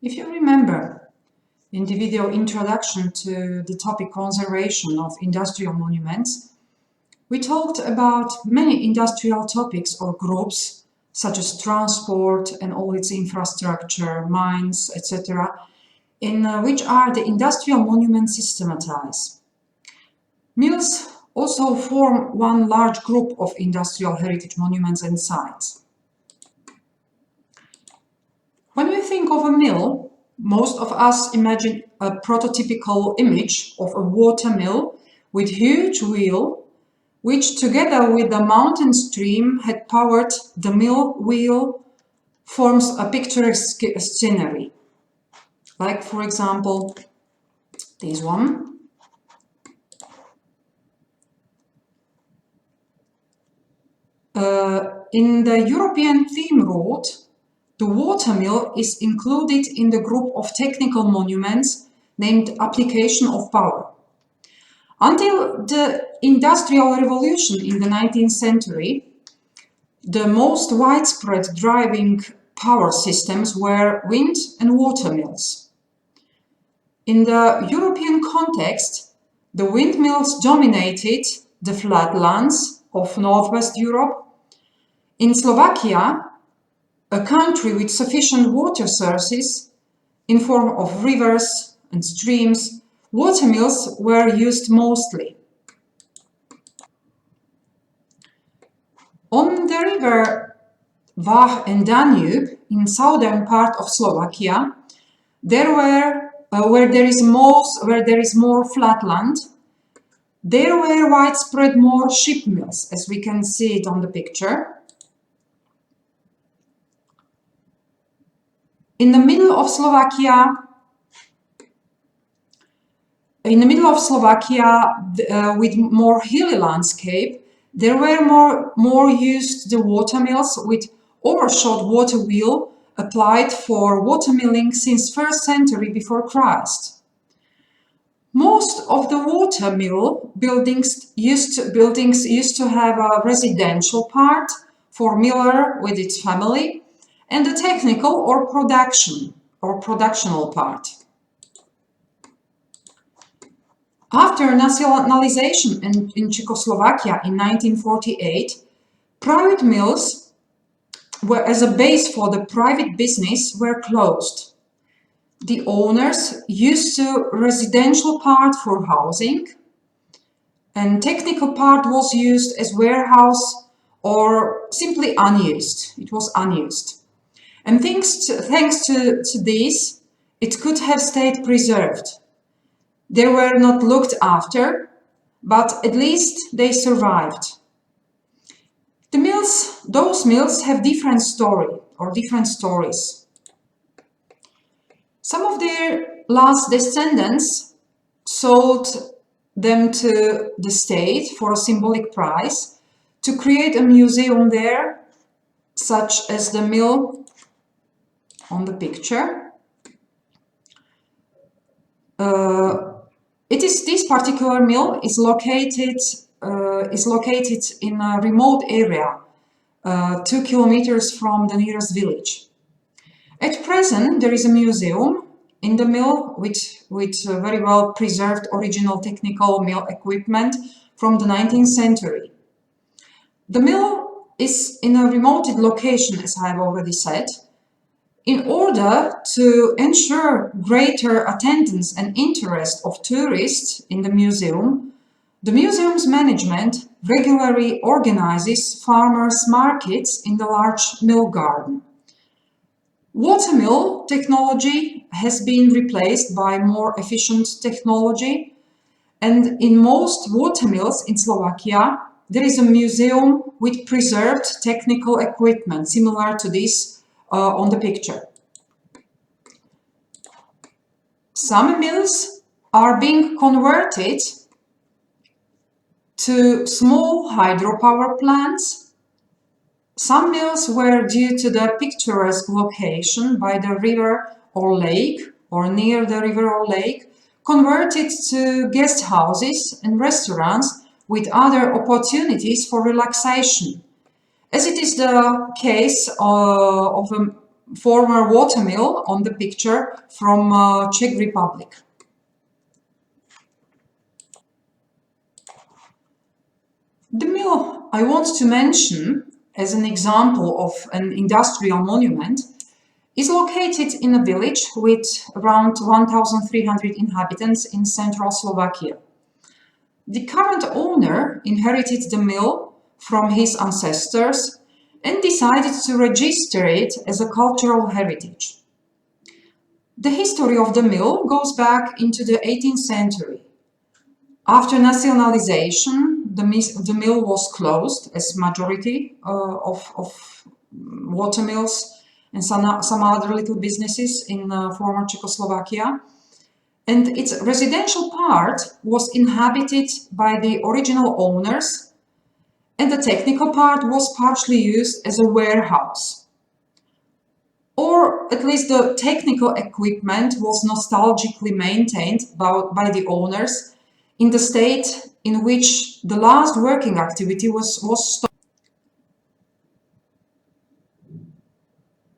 If you remember, in the video introduction to the topic conservation of industrial monuments, we talked about many industrial topics or groups, such as transport and all its infrastructure, mines, etc., in which are the industrial monuments systematized. Mills also form one large group of industrial heritage monuments and sites. When we think of a mill, most of us imagine a prototypical image of a water mill with huge wheel, which together with the mountain stream had powered the mill wheel, forms a picturesque scenery. Like, for example, this one. In the European theme route, the water mill is included in the group of technical monuments named Application of Power. Until the Industrial Revolution in the 19th century, the most widespread driving power systems were wind and water mills. In the European context, the windmills dominated the flatlands of Northwest Europe. In Slovakia, a country with sufficient water sources in form of rivers and streams, water mills were used mostly. On the river Vach and Danube, in southern part of Slovakia, where there is more flatland, there were widespread more ship mills, as we can see it on the picture. In the middle of Slovakia, with more hilly landscape, there were more used the water mills with overshot water wheel applied for water milling since 1st century before Christ. Most of the water mill buildings used to have a residential part for miller with its family, and the technical or productional part. After nationalization in Czechoslovakia in 1948, private mills were, as a base for the private business, were closed. The owners used the residential part for housing, and technical part was used as warehouse or simply unused. It was unused. And thanks to this, it could have stayed preserved. They were not looked after, but at least they survived. Those mills have different stories. Some of their last descendants sold them to the state for a symbolic price to create a museum there, such as the mill on the picture. This particular mill is located in a remote area, 2 kilometers from the nearest village. At present, there is a museum in the mill with very well preserved original technical mill equipment from the 19th century. The mill is in a remote location, as I have already said. In order to ensure greater attendance and interest of tourists in the museum, the museum's management regularly organizes farmers' markets in the large mill garden. Water mill technology has been replaced by more efficient technology, and in most water mills in Slovakia, there is a museum with preserved technical equipment similar to this on the picture. Some mills are being converted to small hydropower plants. Some mills were, due to the picturesque location by the river or lake, or near the river or lake, converted to guest houses and restaurants with other opportunities for relaxation, as it is the case of former water mill on the picture from Czech Republic. The mill I want to mention as an example of an industrial monument is located in a village with around 1,300 inhabitants in central Slovakia. The current owner inherited the mill from his ancestors and decided to register it as a cultural heritage. The history of the mill goes back into the 18th century. After nationalization, the mill was closed, as majority of water mills and some other little businesses in former Czechoslovakia. And its residential part was inhabited by the original owners, and the technical part was partially used as a warehouse. Or at least the technical equipment was nostalgically maintained by the owners in the state in which the last working activity was stopped.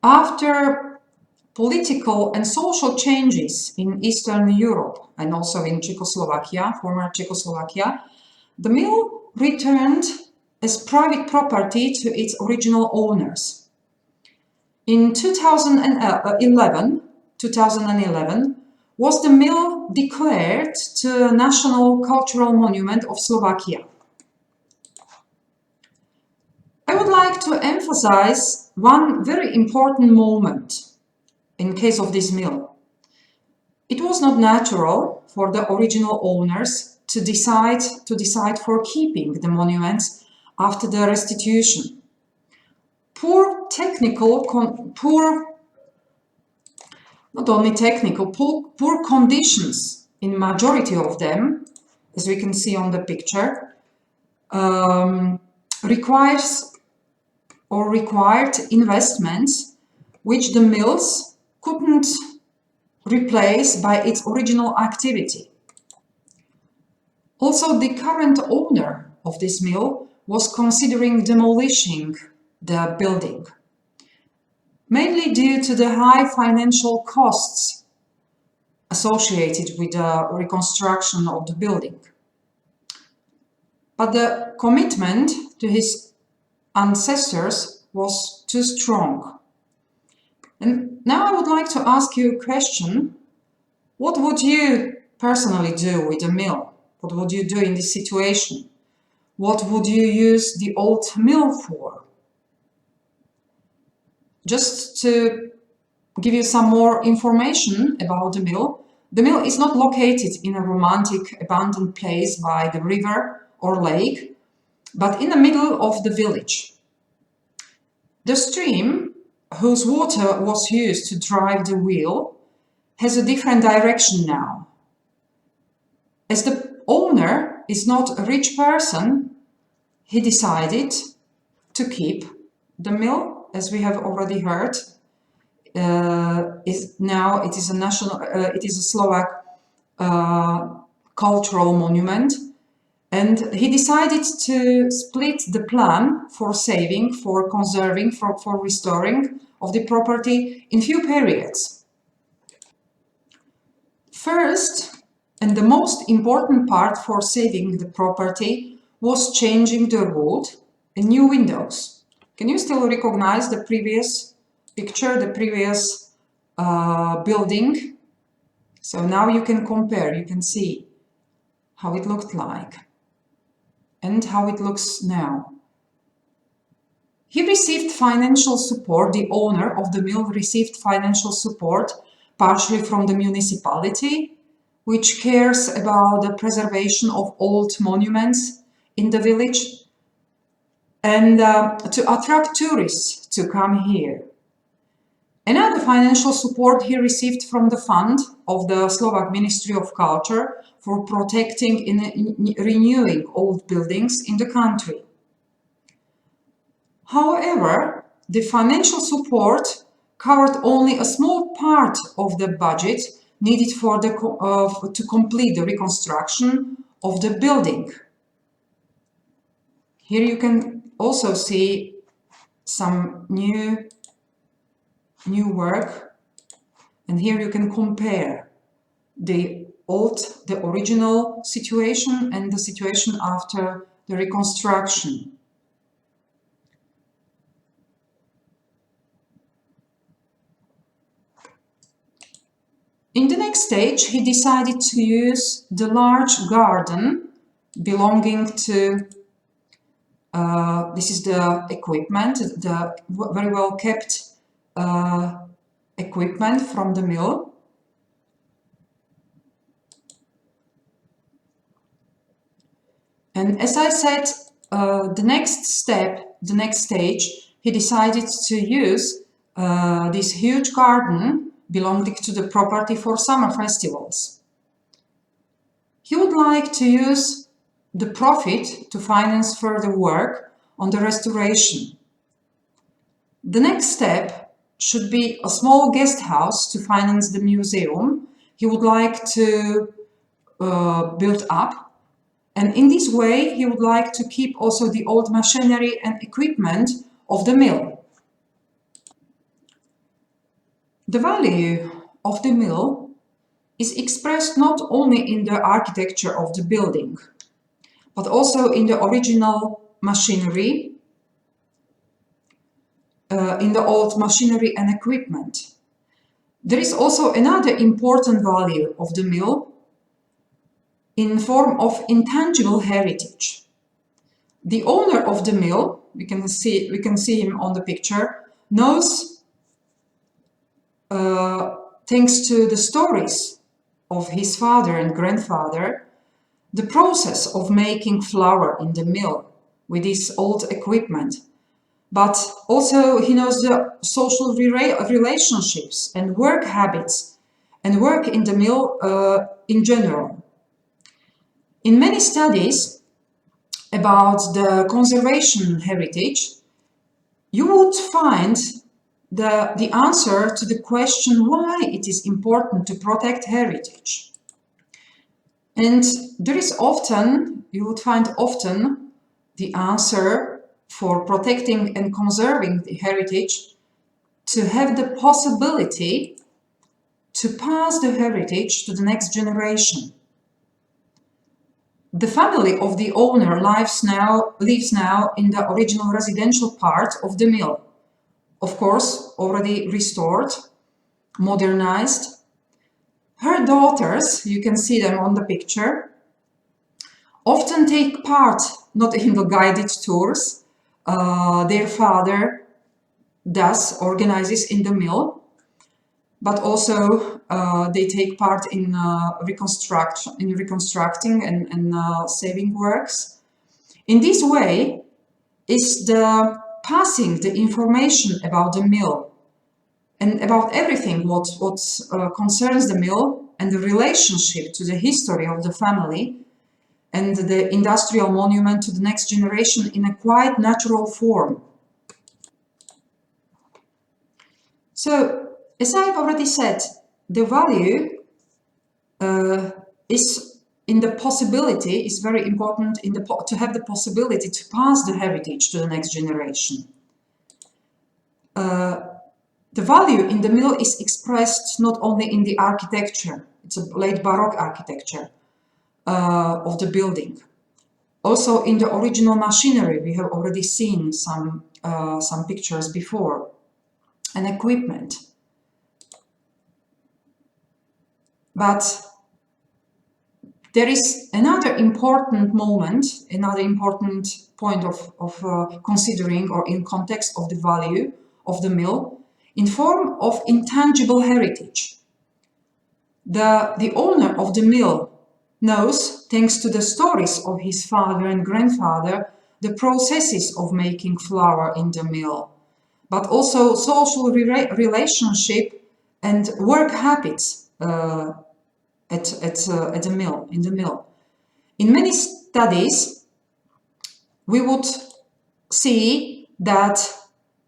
After political and social changes in Eastern Europe and also in Czechoslovakia, former Czechoslovakia, the mill returned as private property to its original owners. In 2011, was the mill declared to National Cultural Monument of Slovakia. I would like to emphasize one very important moment in case of this mill. It was not natural for the original owners to decide for keeping the monuments after the restitution. Poor conditions in majority of them, as we can see on the picture, required investments which the mills couldn't replace by its original activity. Also, the current owner of this mill was considering demolishing the building, mainly due to the high financial costs associated with the reconstruction of the building. But the commitment to his ancestors was too strong. And now I would like to ask you a question. What would you personally do with a mill? What would you do in this situation? What would you use the old mill for? Just to give you some more information about the mill is not located in a romantic abandoned place by the river or lake, but in the middle of the village. The stream, whose water was used to drive the wheel, has a different direction now. As the owner is not a rich person, he decided to keep the mill, as we have already heard. It is a Slovak cultural monument, and he decided to split the plan for saving, for conserving, for restoring of the property in few periods. First, and the most important part for saving the property was changing the wood and new windows. Can you still recognize the previous picture, the previous building? So now you can compare, you can see how it looked like and how it looks now. He received financial support, the owner of the mill received financial support partially from the municipality, which cares about the preservation of old monuments in the village, and to attract tourists to come here. Another financial support he received from the fund of the Slovak Ministry of Culture for protecting and renewing old buildings in the country. However, the financial support covered only a small part of the budget needed for to complete the reconstruction of the building. Here you can also see some new new work, and here you can compare the original situation and the situation after the reconstruction. In the next stage, he decided to use the large garden belonging to, this is the equipment, the very well kept equipment from the mill. And as I said, the next stage, he decided to use this huge garden belonging to the property for summer festivals. He would like to use the profit to finance further work on the restoration. The next step should be a small guest house to finance the museum he would like to build up. And in this way, he would like to keep also the old machinery and equipment of the mill. The value of the mill is expressed not only in the architecture of the building, but also in the original machinery, in the old machinery and equipment. There is also another important value of the mill in form of intangible heritage. The owner of the mill, we can see him on the picture, knows, thanks to the stories of his father and grandfather, the process of making flour in the mill with this old equipment. But also he knows the social relationships and work habits and work in the mill in general. In many studies about the conservation heritage, you would find the answer to the question why it is important to protect heritage. And there is often, you would find often the answer for protecting and conserving the heritage to have the possibility to pass the heritage to the next generation. The family of the owner lives now in the original residential part of the mill. Of course, already restored, modernized. Her daughters, you can see them on the picture, often take part not in the guided tours. Their father organizes in the mill, but also they take part in reconstructing and saving works. In this way is the passing the information about the mill and about everything what concerns the mill and the relationship to the history of the family and the industrial monument to the next generation in a quite natural form. So, as I've already said, the value is in the possibility, is very important to have the possibility to pass the heritage to the next generation. The value in the mill is expressed not only in the architecture, it's a late Baroque architecture of the building. Also in the original machinery, we have already seen some pictures before, and equipment. But there is another important moment, another important point of considering or in context of the value of the mill in form of intangible heritage. The owner of the mill knows, thanks to the stories of his father and grandfather, the processes of making flour in the mill, but also social relationship and work habits in the mill. In many studies, we would see that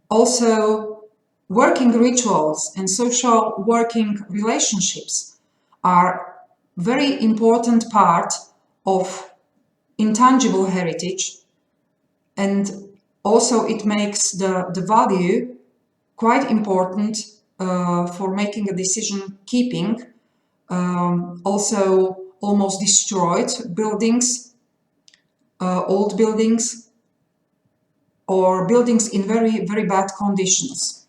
also working rituals and social working relationships are very important part of intangible heritage, and also it makes the value quite important for making a decision, keeping also almost destroyed buildings, old buildings, or buildings in very, very bad conditions.